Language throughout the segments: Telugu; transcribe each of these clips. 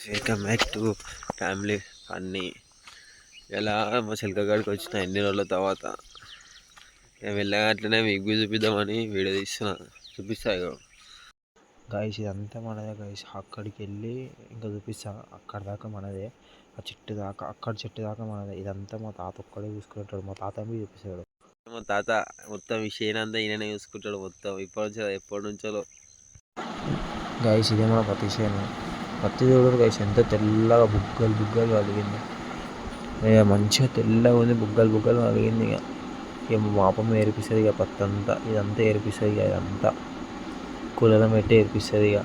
వెల్కమ్ బ్యాక్ టు ఫ్యామిలీ అన్నీ. ఇలా మా చిలకగాడికి వచ్చిన ఎన్ని రోజుల తర్వాత వెళ్ళగాట్లనే మీకు చూపిద్దామని వీడియో తీస్తున్నా. చూపిస్తాయి గాయస్, ఇదంతా మనదే గాయస్. అక్కడికి వెళ్ళి ఇంకా చూపిస్తా. అక్కడ దాకా మనదే, ఆ చెట్టు దాకా, అక్కడ చెట్టు దాకా మనదే. ఇదంతా మా తాత ఒక్కడే చూసుకుంటాడు. మా తాత మీద చూపిస్తాడు. మా తాత మొత్తం ఈ అంతా ఈయననే చూసుకుంటాడు మొత్తం. ఎప్పటి నుంచో గాయస్ ఇదే మన పత్తి చేను. పత్తి చూడరు గాయస్, ఎంత తెల్లగా బుగ్గలు బుగ్గలు కలిగింది. ఇక మంచిగా తెల్లగా ఉంది, బుగ్గలు బుగ్గలు కలిగింది. ఇక మా పాపమ్మ ఏర్పిస్తుంది ఇక పత్తి అంతా. ఇదంతా ఏర్పిస్తుంది ఇక, ఇదంతా కూలలో పెట్టి ఏర్పిస్తుంది ఇక.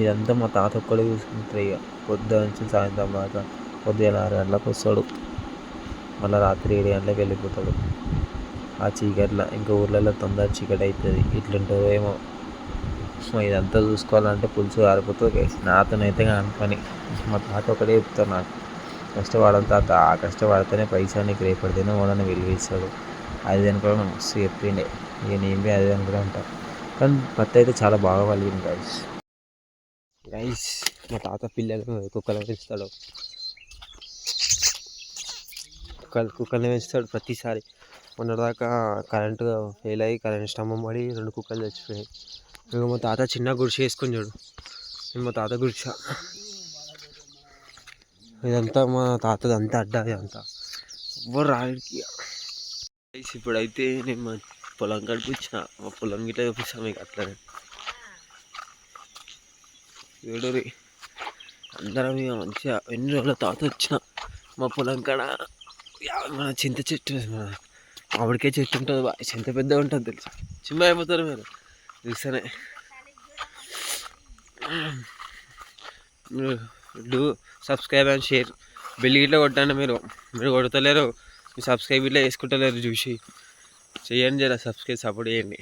ఇదంతా మా తాత ఒక్కడే చూసుకుంటారు ఇక. పొద్దు నుంచి సాయంత్రం దాకా. పొద్దున 6 గంటలకు వస్తాడు, మళ్ళీ రాత్రి 7 గంటలకు వెళ్ళిపోతాడు. ఆ చీకట్లో ఇంకా ఊర్లలో తొందర చీకటి అవుతుంది. ఇట్లుంటుందో ఏమో. ఇదంతా చూసుకోవాలంటే పులుసు ఆరిపోతుంది గైస్. నాతోనైతే కాని పని. మా తాత ఒకటే చెప్తాను నాకు, కష్టపడడం తాత, ఆ కష్టపడితేనే పైసా నీకు రేపడితేనే వాళ్ళని విలువిస్తాడు. అది అనుకోవడం మస్తు చెప్పిండే. ఇక నేను అది అనుకుంటా ఉంటా. కానీ పత్తి అయితే చాలా బాగా పలిగింది గైస్. గైస్ మా తాత పిల్లలు కుక్కలు పెంచుతాడు. కుక్కల్ని పెంచుతాడు ప్రతిసారి. మొన్నటిదాకా కరెంటు ఫెయిల్ అయ్యి కరెంట్ స్తంభం పడి 2 కుక్కలు చచ్చిపోయాయి. ఇక మా తాత చిన్న గుడిసె వేసుకొని చూడు. మా తాత గుడిసె ఇదంతా. మా తాతది అంతా అడ్డా, ఇదంతా ఎవ్వరు రాడికి. ఇప్పుడైతే నేను మా పొలం కడిపించిన. మా పొలం గిట్లా చూపిస్తాను మీకు. అట్లనే చూడరి అందరం ఇక మంచిగా. ఎన్ని రోజుల తాత వచ్చిన మా పొలం కాడ మన చింత చెట్టు, మన మామిడికాయ చెట్టు ఉంటుంది. ఎంత పెద్దగా ఉంటుంది తెలుసా. చిన్న అయిపోతారు మీరు చూస్తేనే. Do subscribe and share. Bell గిట్లా కొట్టండి. మీరు కొడతలేరు, మీరు సబ్స్క్రైబ్ ఇట్లా వేసుకుంటలేరు. చూసి చేయండి, జర సబ్స్క్రైబ్ సపోర్ట్ చేయండి.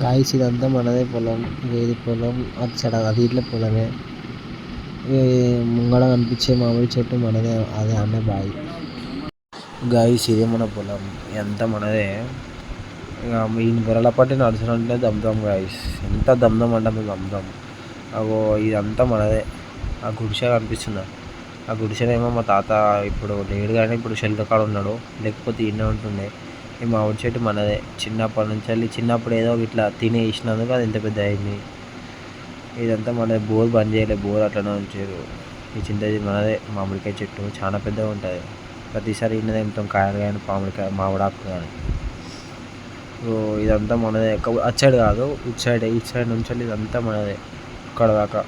గాయస్ ఇదంతా మనదే పొలం. ఇది పొలం, అది ఇట్లా పొలమే. ముంగడ కనిపించే మామిడి చెట్టు మనదే, అదే అనే బాయి. గాయస్ ఇదే మన పొలం, ఇదంతా మనదే. ఇక ఈ బొరల పట్టి నడుచుకుంటే దమ్దం గాయస్. ఎంత దమ్దం అంటే మేము దమ్దం. అగో ఇదంతా మనదే. ఆ గుడిసె కనిపిస్తుందా, ఆ గుడిసెనేమో మా తాత ఇప్పుడు లేడు కానీ ఇప్పుడు షెల్టర్ కాడ ఉన్నాడు. లేకపోతే ఈయనే ఉంటుండే. ఈ మామిడి చెట్టు మనదే. చిన్నప్పటి నుంచి వెళ్ళి, చిన్నప్పుడు ఏదో ఇట్లా తినేసినందుకు అది ఇంత పెద్ద అయింది. ఇదంతా మనదే. బోర్ బంద్ చేయలేదు, బోర్ అట్లనే ఉంచారు. ఈ చింతది మనదే. మామిడికాయ చెట్టు చాలా పెద్దగా ఉంటుంది. ప్రతిసారి ఇన్నదే మొత్తం కాయలు కానీ మామిడాకు కానీ. ఇదంతా మనదే. అటు సైడ్ కాదు, ఇటు సైడ్ నుంచి ఇదంతా మనదే అక్కడ దాకా.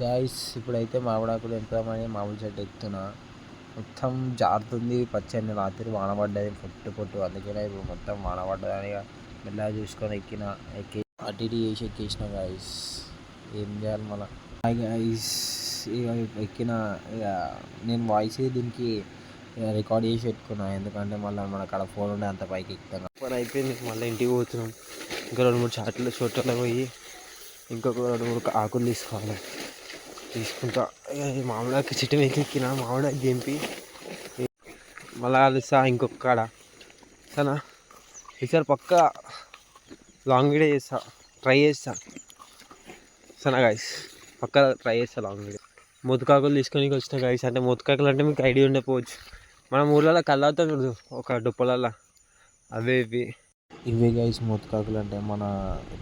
గాయస్ ఇప్పుడైతే మామిడాకులు ఎంపుదామని మామిడి చెట్టు ఎక్కుతున్నా. మొత్తం జారుతుంది పచ్చని. రాత్రి వాన పడ్డది పొట్టు. అందుకనే ఇప్పుడు మొత్తం వాన పడ్డదని మెల్లగా చూసుకొని ఎక్కి అటు ఇటు చేసి ఎక్కేసిన గాయస్. ఏం చేయాలి మళ్ళీ గాయస్. ఇక ఎక్కిన. ఇక నేను వాయిస్ దీనికి రికార్డ్ చేసి పెట్టుకున్నా, ఎందుకంటే మళ్ళీ మన అక్కడ ఫోన్ ఉండే అంత పైకి ఎక్కుతాను. పని అయిపోయింది, మళ్ళీ ఇంటికి పోతున్నాం. ఇంకా 2-3 చోట్ల పోయి ఇంకొక 2-3 ఆకులు తీసుకోవాలి. తీసుకుంటా. మామిడాకు చెట్టు మీద ఎక్కిన. మామిడాకు దింపి మళ్ళా కలుస్తా ఇంకొక కాడ. సరేనా, ఈసారి పక్కా లాంగ్ వీడియో చేస్తా, ట్రై చేస్తా. సరేనా గాయస్, పక్కా ట్రై చేస్తా లాంగ్ వీడియో. మొతకాకులు తీసుకొని వచ్చిన గాయస్. అంటే మొతకాకులు అంటే మీకు ఐడియా ఉండకపోవచ్చు. మనం ఊళ్ళలో కళ్ళవుతాం చూడు ఒక డొప్పలల్లో, అవే ఇవే గాయస్ మొతకాకులు అంటే. మన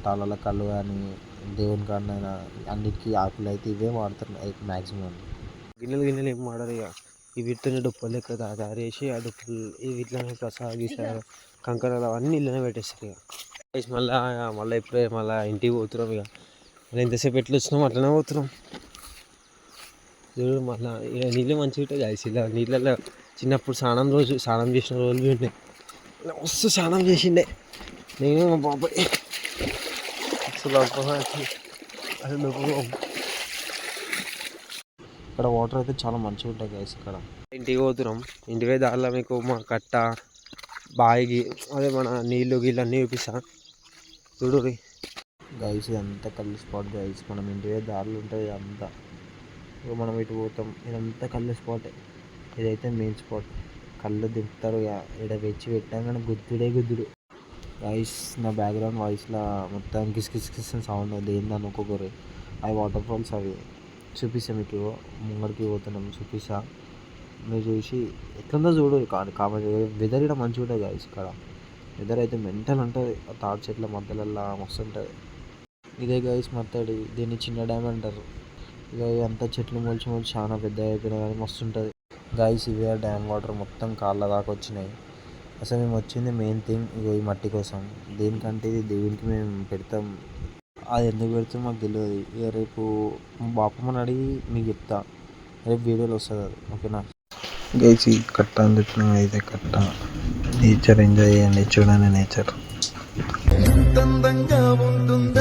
తాళాల కళ్ళు కానీ దేవుని కాడనైనా అన్నిటికీ ఆకులు అయితే ఇవే వాడతారు మ్యాక్సిమం. గిన్నెలు ఏం వాడరు ఇక. ఈ వీటితోనే డొప్పలు లెక్క తయారు చేసి ఆ డొప్పులు వీటిలోనే ప్రసాదం గీసారు, కంకరాలు అవన్నీ ఇళ్ళనే పెట్టేస్తారు ఇక. మళ్ళీ ఎప్పుడే మళ్ళీ ఇంటికి పోతున్నాం ఇక. మళ్ళీ ఎంతసేపు ఎట్లా వచ్చినాం అట్లనే పోతున్నాం చూడు. మళ్ళీ ఇక నీళ్ళు మంచిగా ఉంటాయి గాయస్. ఇలా నీళ్ళల్లో చిన్నప్పుడు స్నానం చేసిన రోజులు ఉన్నాయి. మస్తు స్నానం చేసిండే నేను మా బాబాయ్. ఇక్కడ వాటర్ అయితే చాలా మంచిగా ఉంటాయి గైస్. ఇక్కడ ఇంటికి పోతున్నాం. ఇంటికి దారిలో మీకు మా కట్ట, బాయికి, అదే మన నీళ్ళు గీళ్ళు అన్నీ చూపిస్తా చూడు గైస్. ఇదంతా కళ్ళు స్పాట్ గైస్. మనం ఇంటికి దారిలో ఉంటుంది ఇదంతా. మనం ఇటు పోతాం, ఇదంతా కళ్ళు స్పాటే. ఇదైతే మెయిన్ స్పాట్. కళ్ళు దింపుతారు ఇక. ఇక్కడ పెట్టాం కానీ గుద్దుడు గైస్. నా బ్యాక్గ్రౌండ్ వాయిస్లో మొత్తం కిస్ సౌండ్ అది ఏందని ఒక్కొక్కరు. అవి వాటర్ ఫాల్స్ అవి. చూపిస్తా మీకు. ముంగడికి పోతున్నాం చూపిస్తా, మీరు చూసి ఎట్లుందో చూడు. కామెంట్. వెదర్ ఇక్కడ మంచిగా ఉంటుంది గాయస్. ఇక్కడ వెదర్ అయితే మెంటల్ ఉంటుంది. తాటి చెట్ల మధ్యలో మస్తు ఉంటుంది. ఇదే గాయస్ మత్తడి. దీన్ని చిన్న డ్యామ్ అంటారు. ఇక అంతా చెట్లు మొలిచి మొలిచి చాలా పెద్ద అయిపోయినాయి కానీ మస్తు ఉంటుంది గాయస్. ఇవే డ్యామ్ వాటర్ మొత్తం కాళ్ళ దాకా వచ్చినాయి. అసలు మేము వచ్చింది మెయిన్ థింగ్ ఇగో ఈ మట్టి కోసం. దేనికంటే ఇది దేవునికి మేము పెడతాం. అది ఎందుకు పెడతాం మాకు తెలియదు. ఇక రేపు మా బాపమ్మని అడిగి మీకు చెప్తా. రేపు వీడియోలో వస్తుంది అది, ఓకేనా గైస్. ఈ కట్ట అని చెప్పిన అయితే కట్ట. నేచర్ ఎంజాయ్ చేయండి, చూడండి నేచర్ ఎంత అందంగా ఉంటుందో.